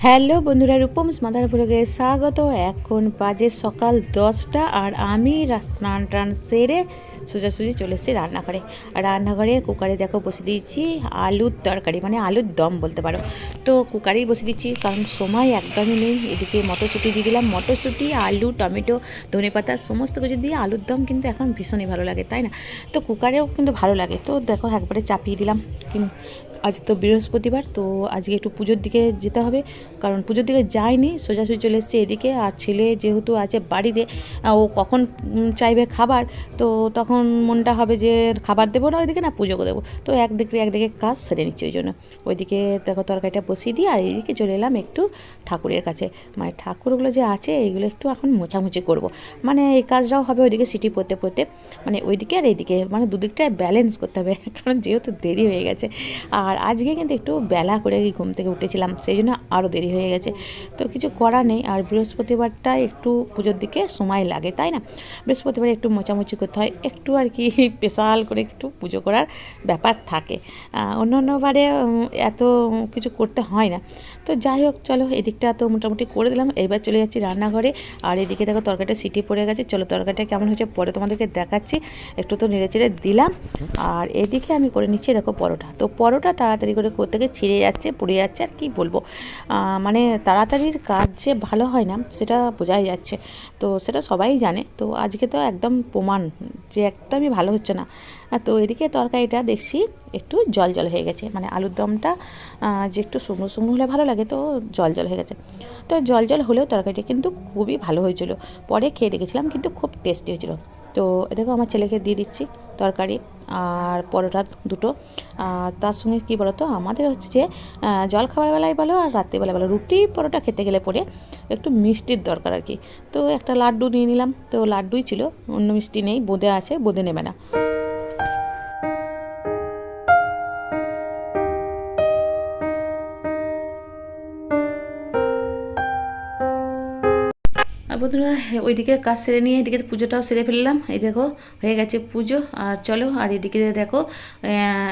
Hello বন্ধুরা, রূপমস mother ব্লগে স্বাগত। এখন বাজে সকাল 10টা আর আমি স্নান টান সেরে সোজাসুজি চলে এসেছি রান্নাঘরে। আর রান্নাঘরে কুকারে দেখো বসে দিয়েছি আলুর তরকারি, মানে আলুর দম বলতে পারো। তো কুকারেই বসে দিচ্ছি কারণ সময় একদমই নেই। এদিকে মটরশুঁটি দিয়ে দিলাম, মটরশুঁটি আলু টমেটো ধনেপাতা সমস্ত কিছু দিয়ে আলুর দম কিন্তু এখন ভীষণই ভালো লাগে, তাই না? তো কুকারেও কিন্তু ভালো লাগে। তো দেখো একবারে চাপিয়ে দিলাম। আজ তো বৃহস্পতিবার, তো আজকে একটু পুজোর দিকে যেতে হবে, কারণ পুজোর দিকে যায়নি, সোজাসুজি চলে এসেছে এদিকে। আর ছেলে যেহেতু আছে বাড়িতে, ও কখন চাইবে খাবার, তো তখন মনটা হবে যে খাবার দেবো না ওইদিকে, না পুজোকে দেবো। তো একদিকে কাজ সেরে নিচ্ছি, ওই জন্য ওইদিকে দেখো তরকারিটা বসিয়ে দিই। আর এইদিকে চলে এলাম একটু ঠাকুরের কাছে, মানে ঠাকুরগুলো যে আছে এইগুলো একটু এখন মোছামুছি করব। মানে এই কাজটাও হবে ওইদিকে সিটি পড়তে পড়তে, মানে ওইদিকে আর এইদিকে, মানে দুদিকটায় ব্যালেন্স করতে হবে কারণ যেহেতু দেরি হয়ে গেছে। আর আজকে কিন্তু একটু বেলা করে ঘুম থেকে উঠেছিলাম, সেই জন্য আরও দেরি হয়ে গেছে। তো কিছু করার নেই। আর বৃহস্পতিবারটা একটু পুজোর দিকে সময় লাগে, তাই না? বৃহস্পতিবার একটু মোছামুছি করতে হয়, একটু আর কি স্পেশাল করে একটু পুজো করার ব্যাপার থাকে। অন্য অন্যবারে এত কিছু করতে হয় না। তো যাই হোক, চলো এদিকটা তো মোটামুটি করে দিলাম। এবার চলে যাচ্ছি রান্নাঘরে। আর এদিকে দেখো তরকারিটা সিটি পড়ে গেছে। চলো তরকারিটা কেমন হয়েছে পরে তোমাদেরকে দেখাচ্ছি। একটু তো নেড়ে চেড়ে দিলাম। আর এদিকে আমি করে নিচ্ছি দেখো পরোটা। তো পরোটা তাড়াতাড়ি করে করতে গিয়ে ছিঁড়ে যাচ্ছে, পুড়ে যাচ্ছে, আর কি বলবো। মানে তাড়াতাড়ির কাজ যে ভালো হয় না সেটা বোঝাই যাচ্ছে, তো সেটা সবাই জানে। তো আজকে তো একদম প্রমাণ যে একদমই ভালো হচ্ছে না। তো এদিকে তরকারিটা দেখছি একটু জল জল হয়ে গেছে, মানে আলুর দমটা যে একটু শুকনো শুকনো হলে ভালো লাগে, তো জল জল হয়ে গেছে। তো জল জল হলেও তরকারিটা কিন্তু খুবই ভালো হয়েছিল। পরে খেয়ে দেখেছিলাম কিন্তু খুব টেস্টি হয়েছিল। তো দেখো আমার ছেলেকে দিয়ে দিচ্ছি তরকারি আর পরোটা দুটো। আর তার সঙ্গে কী বলো তো, আমাদের হচ্ছে যে জলখাবারবেলায় বলো আর রাত্রিবেলা বলো, রুটি পরোটা খেতে গেলে পরে একটু মিষ্টির দরকার আর কি। তো একটা লাড্ডু নিয়ে নিলাম, তো লাড্ডুই ছিল, অন্য মিষ্টি নেই, বোঁদে আছে, বোঁদে নেবে না। আর বন্ধুরা ওইদিকে কাজ সেরে নিয়ে এদিকে পুজোটাও সেরে ফেললাম। এই দেখো হয়ে গেছে পুজো। আর চলো, আর এদিকে দেখো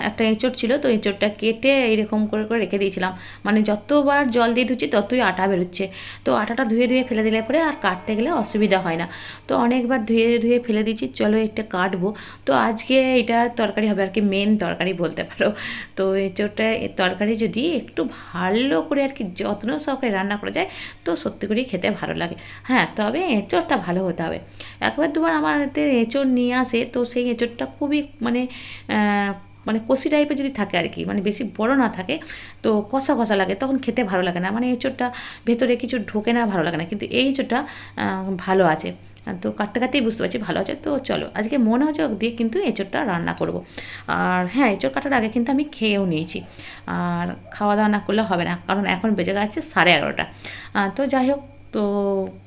একটা এঁচড় ছিল, তো এঁচড়টা কেটে এইরকম করে করে রেখে দিয়েছিলাম। মানে যতবার জল দিয়ে ধুচ্ছি ততই আটা বেরোচ্ছে। তো আটাটা ধুয়ে ধুয়ে ফেলে দিলে পরে আর কাটতে গেলে অসুবিধা হয় না। তো অনেকবার ধুয়ে ধুয়ে ফেলে দিচ্ছি, চলো একটা কাটবো। তো আজকে এটা তরকারি হবে আর কি, মেন তরকারি বলতে পারো। তো এঁচড়টা তরকারি যদি একটু ভালো করে আর কি যত্ন সহকারে রান্না করা যায়, তো সত্যি করেই খেতে ভালো লাগে। হ্যাঁ, তবে এঁচড়টা ভালো হতে হবে। একবার দুবার আমাদের এঁচড় নিয়ে আসে, তো সেই এঁচড়টা খুবই মানে মানে কষি টাইপের যদি থাকে আর কি, মানে বেশি বড় না থাকে, তো কষা কষা লাগে, তখন খেতে ভালো লাগে না। মানে এঁচড়টা ভেতরে কিছু ঢোকে না, ভালো লাগে না। কিন্তু এই এঁচড়টা ভালো আছে। তো কাটতে কাটতেই বুঝতে পারছি ভালো আছে। তো চলো আজকে মনে হচ্ছে দিয়ে কিন্তু এঁচড়টা রান্না করব। আর হ্যাঁ, এঁচড় কাটার আগে কিন্তু আমি খেয়েও নিয়েছি। আর খাওয়া দাওয়া না করলে হবে না, কারণ এখন বেজে গেছে 11:30। তো যাই হোক, তো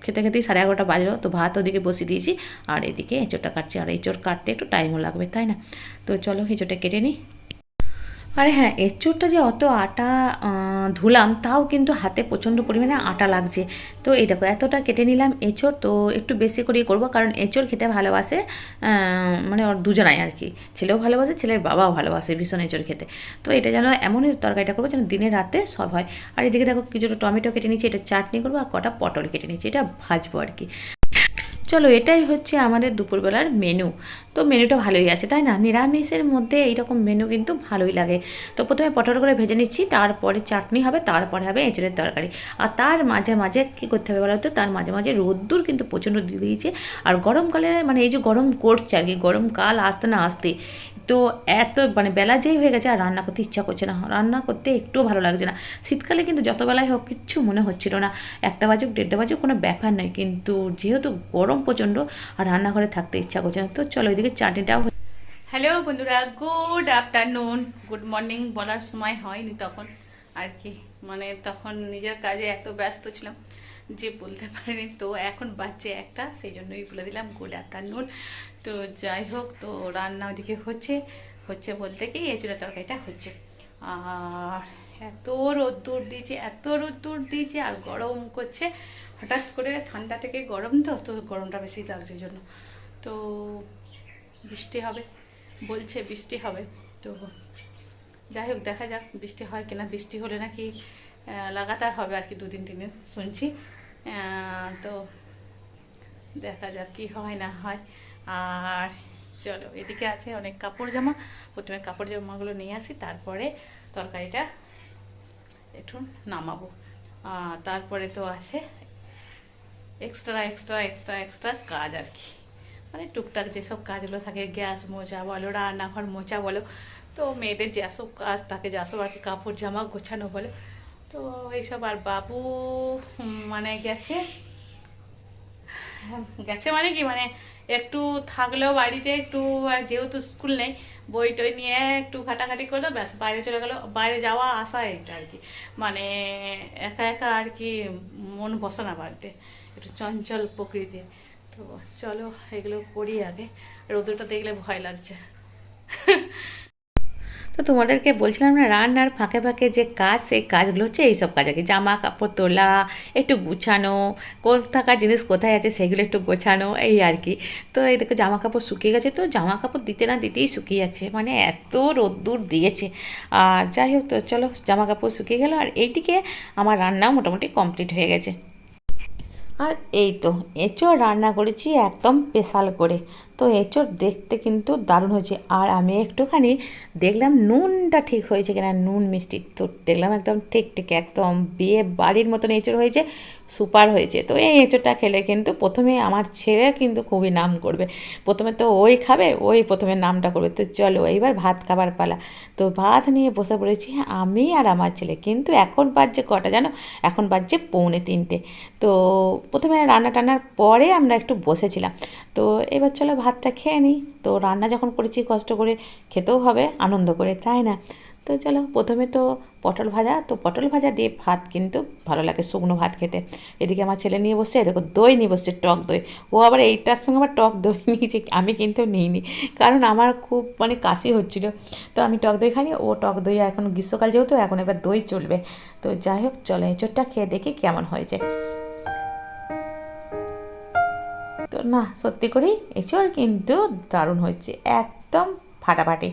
খেতে খেতেই 11:30 বাজলো। তো ভাত ওদিকে বসিয়ে দিয়েছি আর এদিকে এঁচোড়টা কাটছি। আর এঁচোড় কাটতে একটু টাইমও লাগবে, তাই না? তো চলো এঁচোড়টা কেটে নিই। আরে হ্যাঁ, এঁচোড়টা যে অত আটা ধুলাম, তাও কিন্তু হাতে প্রচণ্ড পরিমাণে আটা লাগছে। তো এই দেখো এতটা কেটে নিলাম এঁচোড়, তো একটু বেশি করেই করবো, কারণ এঁচোড় খেতে ভালোবাসে মানে ওর দুজনাই আর কি। ছেলেও ভালোবাসে, ছেলের বাবাও ভালোবাসে ভীষণ এঁচোড় খেতে। তো এটা যেন এমনই তরকারিটা করবো যেন দিনে রাতে সব হয়। আর এদিকে দেখো কিছুটা টমেটো কেটে নিচ্ছি, এটা চাটনি করবো, আর কটা পটল কেটে নিচ্ছি, এটা ভাজবো আর কি। চলো এটাই হচ্ছে আমাদের দুপুরবেলার মেনু। তো মেনুটা ভালোই আছে, তাই না? নিরামিষের মধ্যে এইরকম মেনু কিন্তু ভালোই লাগে। তো প্রথমে পটল করে ভেজে নিচ্ছি, তারপরে চাটনি হবে, তারপরে হবে এঁচড়ের তরকারি। আর তার মাঝে মাঝে কী করতে হবে বলো তো, তার মাঝে মাঝে রোদ্দুর কিন্তু প্রচণ্ড দিয়ে দিয়েছে। আর গরমকালে মানে এই যে গরম করছে আর কি, গরমকাল আসতে না আসতে, তো এত মানে বেলা যেই হয়ে গেছে আর রান্না করতে ইচ্ছা করছে না, রান্না করতে একটুও ভালো লাগছে না। শীতকালে কিন্তু যত বেলায় হোক কিচ্ছু মনে হচ্ছিল না, 1টা বাজুক 1:30 বাজুক কোনো ব্যাপার নয়, কিন্তু যেহেতু গরম প্রচণ্ড আর রান্নাঘরে থাকতে ইচ্ছা করছে না। তো চলো এদিকে চাটনিটাও। হ্যালো বন্ধুরা, গুড আফটারনুন। গুড মর্নিং বলার সময় হয়নি তখন আর কি, মানে তখন নিজের কাজে এত ব্যস্ত ছিলাম যে বলতে পারিনি। তো এখন বাজছে 1টা, সেই জন্যই বলে দিলাম গুড আফটারনুন। তো যাই হোক, তো রান্না ওদিকে হচ্ছে হচ্ছে বলতে কি এঁচড়ের তরকারিটা হচ্ছে। আর এত রোদ্দুর দিয়েছে, এত রোদ্দুর দিয়েছে, আর গরম করছে হঠাৎ করে, ঠান্ডা থেকে গরম, তো তো গরমটা বেশি লাগছে এই জন্য। তো বৃষ্টি হবে বলছে, বৃষ্টি হবে। তো যাই হোক দেখা যাক বৃষ্টি হয় কিনা। বৃষ্টি হলে নাকি লাগাতার হবে আর কি, 2-3 দিনের শুনছি। তো দেখা যাক কী হয় না হয়। আর চলো, এদিকে আছে অনেক কাপড় জামা, প্রথমে কাপড় জামাগুলো নিয়ে আসি, তারপরে তরকারিটা একটু নামাবো। তারপরে তো আছে এক্সট্রা এক্সট্রা এক্সট্রা এক্সট্রা কাজ আর কি, মানে টুকটাক যেসব কাজগুলো থাকে, গ্যাস মোছা বলো, রান্নাঘর মোছা বলো, তো মেয়েদের যেসব কাজ থাকে, যেসব আর কি, কাপড় জামা গোছানো বলো, তো এইসব। আর বাবু মানে গেছে, গেছে মানে কি, মানে একটু থাকলেও বাড়িতে একটু, আর যেহেতু স্কুল নেই, বই টই নিয়ে একটু ঘাটাঘাটি করলো, ব্যাস বাইরে চলে গেলো। বাইরে যাওয়া আসা এটা আর কি, মানে একা একা আর কি মন বসে না বাড়িতে, একটু চঞ্চল প্রকৃতির। তো চলো এগুলো করি আগে, রোদ্রটা দেখলে ভয় লাগছে। তো তোমাদেরকে বলছিলাম না, রান্নার ফাঁকে ফাঁকে যে কাজ, সেই কাজগুলো হচ্ছে এইসব কাজ আর কি, জামা কাপড় তোলা, একটু গুছানো, কোথাকার জিনিস কোথায় আছে সেগুলো একটু গোছানো, এই আর কি। তো এই দেখো জামা কাপড় শুকিয়ে গেছে, তো জামা কাপড় দিতে না দিতেই শুকিয়ে যাচ্ছে, মানে এত রোদ্দুর দিয়েছে। আর যাই হোক, তো চলো জামা কাপড় শুকিয়ে গেল, আর এইদিকে আমার রান্নাও মোটামুটি কমপ্লিট হয়ে গেছে। আর এই তো এঁচোড় রান্না করেছি একদম স্পেশাল করে। তো এঁচোড় দেখতে কিন্তু দারুণ হয়েছে, আর আমি একটুখানি দেখলাম নুনটা ঠিক হয়েছে কিনা, নুন মিষ্টি তো দেখলাম একদম ঠিক ঠিক, একদম বিয়ে বাড়ির মতন এঁচোড় হয়েছে, সুপার হয়েছে। তো এই এঁচোড়টা খেলে কিন্তু প্রথমে আমার ছেলে কিন্তু খুবই নাম করবে, প্রথমে তো ওই খাবে, ওই প্রথমে নামটা করবে। তো চলো এইবার ভাত খাবার পালা। তো ভাত নিয়ে বসে পড়েছি আমি আর আমার ছেলে, কিন্তু এখন বাজছে কটা জানো, এখন বাজছে 2:45। তো প্রথমে রান্না টান্নার পরে আমরা একটু বসেছিলাম। তো এবার চলো ভাতটা খেয়ে নিই, তো রান্না যখন করেছি কষ্ট করে, খেতেও হবে আনন্দ করে, তাই না? তো চলো, প্রথমে তো পটল ভাজা, তো পটল ভাজা দিয়ে ভাত কিন্তু ভালো লাগে, শুকনো ভাত খেতে। এদিকে আমার ছেলে নিয়ে বসছে, দেখো দই নিয়ে বসছে, টক দই। ও আবার এইটার সঙ্গে আবার টক দই নিয়েছে, আমি কিন্তু নিইনি, কারণ আমার খুব মানে কাশি হচ্ছিলো, তো আমি টক দই খাইনি, ও টক দই, এখন গ্রীষ্মকাল যেহেতু এখন এবার দই চলবে। তো যাই হোক, চলো এঁচোড়টা খেয়ে দেখি কেমন হয়েছে। তো না, সত্যি করেই এঁচোড় কিন্তু দারুণ হচ্ছে, একদম ফাটাফাটি।